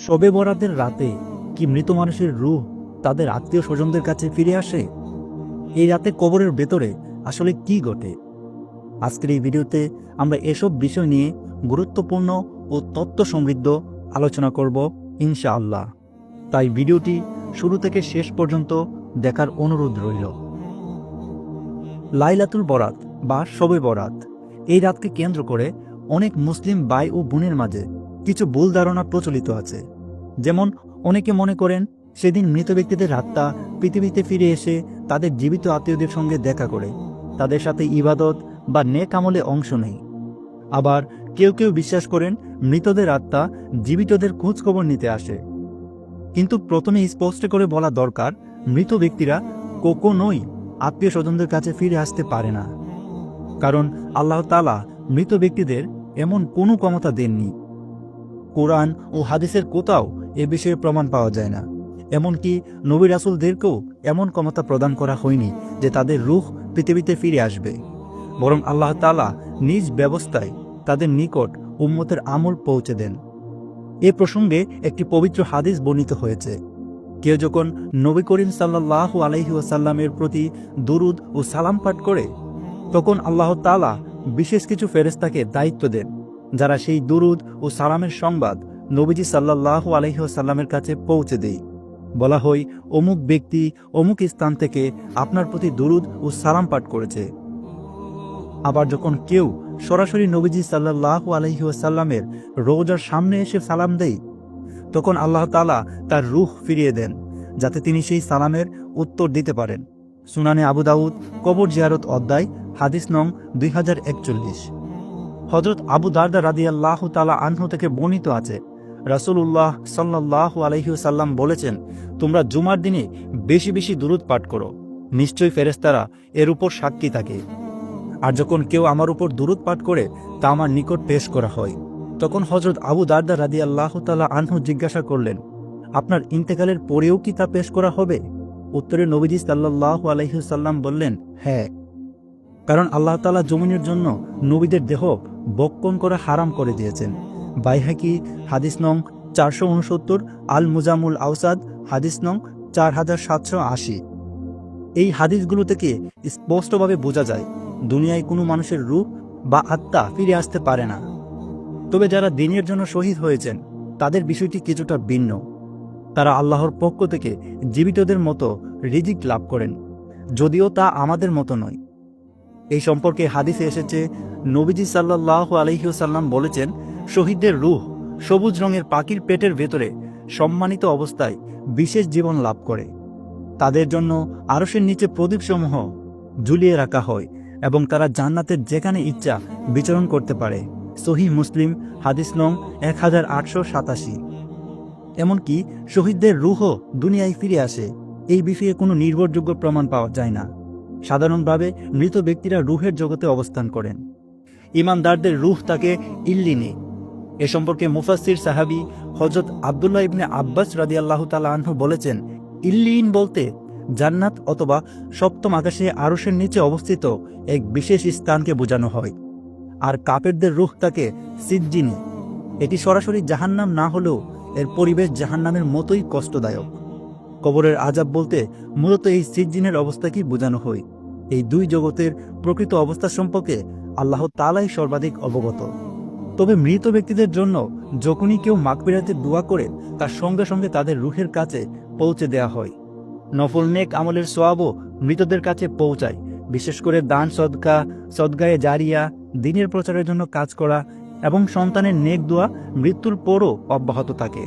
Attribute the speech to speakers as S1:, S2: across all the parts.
S1: শবে বরাতের রাতে কি মৃত মানুষের রূহ তাদের আত্মীয় স্বজনদের কাছে ফিরে আসে? এই রাতে কবরের ভেতরে আসলে কি ঘটে? আজকের এই ভিডিওতে আমরা এসব বিষয় নিয়ে গুরুত্বপূর্ণ ও তথ্য সমৃদ্ধ আলোচনা করব ইনশাআল্লাহ। তাই ভিডিওটি শুরু থেকে শেষ পর্যন্ত দেখার অনুরোধ রইল। লাইলাতুল বরাত বা শবে বরাত, এই রাতকে কেন্দ্র করে অনেক মুসলিম ভাই ও বোনের মাঝে কিছু ভুল ধারণা প্রচলিত আছে। যেমন, অনেকে মনে করেন সেদিন মৃত ব্যক্তিদের আত্মা পৃথিবীতে ফিরে এসে তাদের জীবিত আত্মীয়দের সঙ্গে দেখা করে, তাদের সাথে ইবাদত বা নেক আমলে অংশ নেয়। আবার কেউ কেউ বিশ্বাস করেন মৃতদের আত্মা জীবিতদের খোঁজ খবর নিতে আসে। কিন্তু প্রথমে স্পষ্ট করে বলা দরকার, মৃত ব্যক্তিরা কখনোই আত্মীয় স্বজনদের কাছে ফিরে আসতে পারে না। কারণ আল্লাহ তাআলা মৃত ব্যক্তিদের এমন কোনো ক্ষমতা দেননি। কোরআন ও হাদিসের কোথাও এ বিষয়ে প্রমাণ পাওয়া যায় না। এমনকি নবী রাসূলদেরকেও এমন ক্ষমতা প্রদান করা হয়নি যে তাদের রূহ পৃথিবীতে ফিরে আসবে। বরং আল্লাহ তাআলা নিজ ব্যবস্থায় তাদের নিকট উম্মতের আমল পৌঁছে দেন। এ প্রসঙ্গে একটি পবিত্র হাদিস বর্ণিত হয়েছে, কেউ যখন নবী করিম সাল্লাল্লাহু আলাইহি ওয়াসাল্লামের প্রতি দুরুদ ও সালাম পাঠ করে, তখন আল্লাহ তাআলা বিশেষ কিছু ফেরেশতাকে দায়িত্ব দেন, যারা সেই দুরুদ ও সালামের সংবাদ নবীজি সাল্লাল্লাহু আলাইহি ওয়াসাল্লামের কাছে পৌঁছে দেয়। বলা হয়, অমুক ব্যক্তি অমুক স্থান থেকে আপনার প্রতি দুরুদ ও সালাম পাঠ করেছে। আবার যখন কেউ সরাসরি নবীজি সাল্লাল্লাহু আলাইহি ওয়াসাল্লামের রওজার সামনে এসে সালাম দেয়, তখন আল্লাহ তাআলা তার রূহ ফিরিয়ে দেন, যাতে তিনি সেই সালামের উত্তর দিতে পারেন। সুনানে আবু দাউদ কবর জিয়ারত অধ্যায়, হাদিস নং 2041। হযরত আবু দারদা রাদিয়াল্লাহু তাআলা আনহু থেকে বর্ণিত আছে, রাসূলুল্লাহ সাল্লাল্লাহু আলাইহি ওয়াসাল্লাম বলেছেন, তোমরা জুমার দিনে বেশি বেশি দুরূদ পাঠ করো, নিশ্চয়ই ফেরেশতারা এর উপর সাক্ষী থাকে। আর যখন কেউ আমার উপর দুরূদ পাঠ করে তা আমার নিকট পেশ করা হয়। তখন হযরত আবু দারদা রাদিয়াল্লাহু তাআলা আনহু জিজ্ঞাসা করলেন, আপনার ইন্তেকালের পরেও কি তা পেশ করা হবে? উত্তরে নবীজি সাল্লাল্লাহু আলাইহি ওয়াসাল্লাম বললেন, হ্যাঁ, কারণ আল্লাহ তাআলা জমিনের জন্য নবীদের দেহ বক্ষণ করা হারাম করে দিয়েছেন। বাইহাকি হাদিস নং 469, আল মুজামুল আওসাদ হাদিস নং 4780। এই হাদিসগুলো থেকে স্পষ্টভাবে বোঝা যায়, দুনিয়ায় কোনো মানুষের রূহ বা আত্মা ফিরে আসতে পারে না। তবে যারা দ্বীনের জন্য শহীদ হয়েছেন, তাদের বিষয়টি কিছুটা ভিন্ন। তারা আল্লাহর পক্ষ থেকে জীবিতদের মতো রিজিক লাভ করেন, যদিও তা আমাদের মতো নয়। এই সম্পর্কে হাদিসে এসেছে, নবীজি সাল্লাল্লাহু আলাইহি ওয়াসাল্লাম বলেছেন, শহীদদের রূহ সবুজ রঙের পাখির পেটের ভেতরে সম্মানিত অবস্থায় বিশেষ জীবন লাভ করে। তাদের জন্য আরশের নিচে প্রদীপসমূহ ঝুলিয়ে রাখা হয় এবং তারা জান্নাতের যেখানে ইচ্ছা বিচরণ করতে পারে। সহিহ মুসলিম হাদিস নং 1887। এমনকি শহীদদের রূহও দুনিয়ায় ফিরে আসে, এই বিষয়ে কোনো নির্ভরযোগ্য প্রমাণ পাওয়া যায় না। সাধারণভাবে মৃত ব্যক্তিরা রূহের জগতে অবস্থান করেন। ঈমানদারদের রূহ থাকে ইল্লিনে। এ সম্পর্কে মুফাসসির সাহাবী হযরত আব্দুল্লাহ ইবনে আব্বাস রাদিয়াল্লাহু তাআলা আনহু বলেছেন, ইল্লিন বলতে জান্নাত অথবা সপ্তম আকাশে আরশের নিচে অবস্থিত এক বিশেষ স্থানকে বোঝানো হয়। আর কাফেরদের রূহ থাকে সিজ্জিনে। এটি সরাসরি জাহান্নাম না হলেও এর পরিবেশ জাহান্নামের মতোই কষ্টদায়ক। কবরের আযাব বলতে মূলত এই সিজ্জিনের অবস্থাকেই বোঝানো হয়। এই দুই জগতের প্রকৃত অবস্থা সম্পর্কে আল্লাহ তাআলাই সর্বাধিক অবগত। তবে মৃত ব্যক্তিদের জন্য যখনই কেউ মাগফিরাতের দোয়া করে, তার সঙ্গে সঙ্গে তাদের রূহের কাছে পৌঁছে দেয়া হয়। নফল নেক আমলের সওয়াবও মৃতদের কাছে পৌঁছায়। বিশেষ করে দান সদকা, সদকায়ে জারিয়া, দ্বীনের প্রচারের জন্য কাজ করা এবং সন্তানের নেক দোয়া মৃত্যুর পরও অব্যাহত থাকে।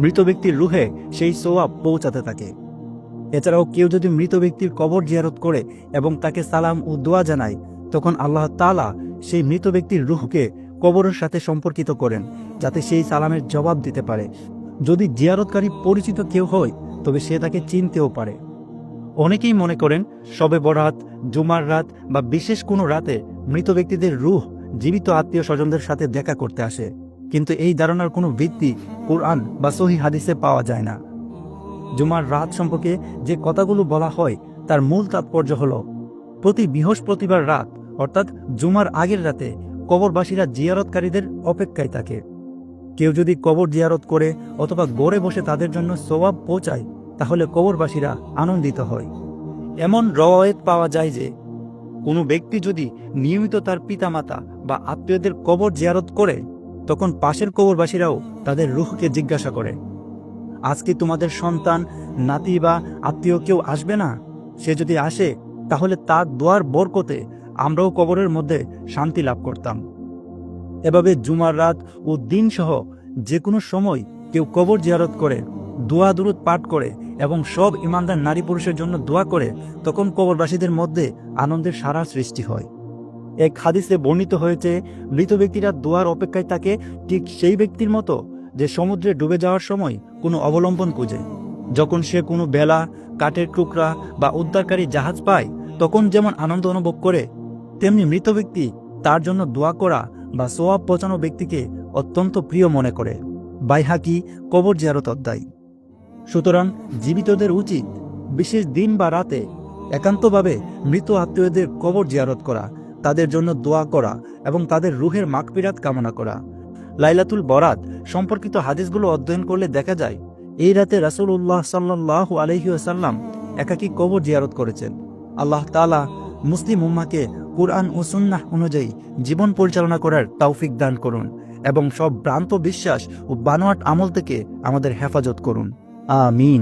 S1: মৃত ব্যক্তির রূহে সেই সওয়াব পৌঁছাতে থাকে। এছাড়াও কেউ যদি মৃত ব্যক্তির কবর জিয়ারত করে এবং তাকে সালাম ও দোয়া জানায়, তখন আল্লাহ তাআলা সেই মৃত ব্যক্তির রূহকে কবরের সাথে সম্পর্কিত করেন, যাতে সেই সালামের জবাব দিতে পারে। যদি জিয়ারতকারী পরিচিত কেউ হয়, তবে সে তাকে চিনতেও পারে। অনেকেই মনে করেন শবে বরাত, জুমার রাত বা বিশেষ কোনো রাতে মৃত ব্যক্তিদের রূহ জীবিত আত্মীয় স্বজনদের সাথে দেখা করতে আসে, কিন্তু এই ধারণার কোনো ভিত্তি কুরআন বা সহিহ হাদিসে পাওয়া যায় না। জুমার রাত সম্পর্কে যে কথাগুলো বলা হয়, তার মূল তাৎপর্য হল, প্রতি বৃহস্পতিবার রাত অর্থাৎ জুমার আগের রাতে কবরবাসীরা জিয়ারতকারীদের অপেক্ষায় থাকে। কেউ যদি কবর জিয়ারত করে অথবা গড়ে বসে তাদের জন্য সওয়াব পৌঁছায় তাহলে কবরবাসীরা আনন্দিত হয়। এমন রওয়ায়েত পাওয়া যায় যে কোনো ব্যক্তি যদি নিয়মিত তার পিতামাতা বা আত্মীয়দের কবর জিয়ারত করে তখন পাশের কবরবাসীরাও তাদের রূহকে জিজ্ঞাসা করে, আজকে তোমাদের সন্তান, নাতি বা আত্মীয় কেউ আসবে না? সে যদি আসে তাহলে তার দোয়ার বরকতে আমরাও কবরের মধ্যে শান্তি লাভ করতাম। এভাবে জুমার রাত ও দিন সহ যে কোনো সময় কেউ কবর জিয়ারত করে, দোয়া দুরূদ পাঠ করে এবং সব ইমানদার নারী পুরুষের জন্য দোয়া করে, তখন কবরবাসীদের মধ্যে আনন্দের সারা সৃষ্টি হয়। এক হাদিসে বর্ণিত হয়েছে, মৃত ব্যক্তিরা দোয়ার অপেক্ষায় থাকে ঠিক সেই ব্যক্তির মতো যে সমুদ্রে ডুবে যাওয়ার সময় কোনো অবলম্বন খুঁজে। যখন সে কোনো বেলা, কাঠের টুকরা বা উদ্ধারকারী জাহাজ পায় তখন যেমন আনন্দ অনুভব করে, তেমনি মৃত ব্যক্তি তার জন্য দোয়া করা বা সোয়াব পৌঁছানো ব্যক্তিকে অত্যন্ত প্রিয় মনে করে। বাইহাকি কবর জিয়ারত অধ্যায়। সুতরাং জীবিতদের উচিত বিশেষ দিন বা রাতে একান্তভাবে মৃত আত্মীয়দের কবর জিয়ারত করা, তাদের জন্য দোয়া করা এবং তাদের রুহের মাগফিরাত কামনা করা। লাইলাতুল বরাত সম্পর্কিত হাদিসগুলো অধ্যয়ন করলে দেখা যায় এই রাতে রাসূলুল্লাহ সাল্লাল্লাহু আলাইহি ওয়াসাল্লাম একাকী কবর জিয়ারত করেছেন। আল্লাহ তাআলা মুসলিম উম্মাহকে কুরআন ও সুন্নাহ অনুযায়ী জীবন পরিচালনা করার তৌফিক দান করুন এবং সব ভ্রান্ত বিশ্বাস ও বানোয়াট আমল থেকে আমাদের হেফাজত করুন। আমিন।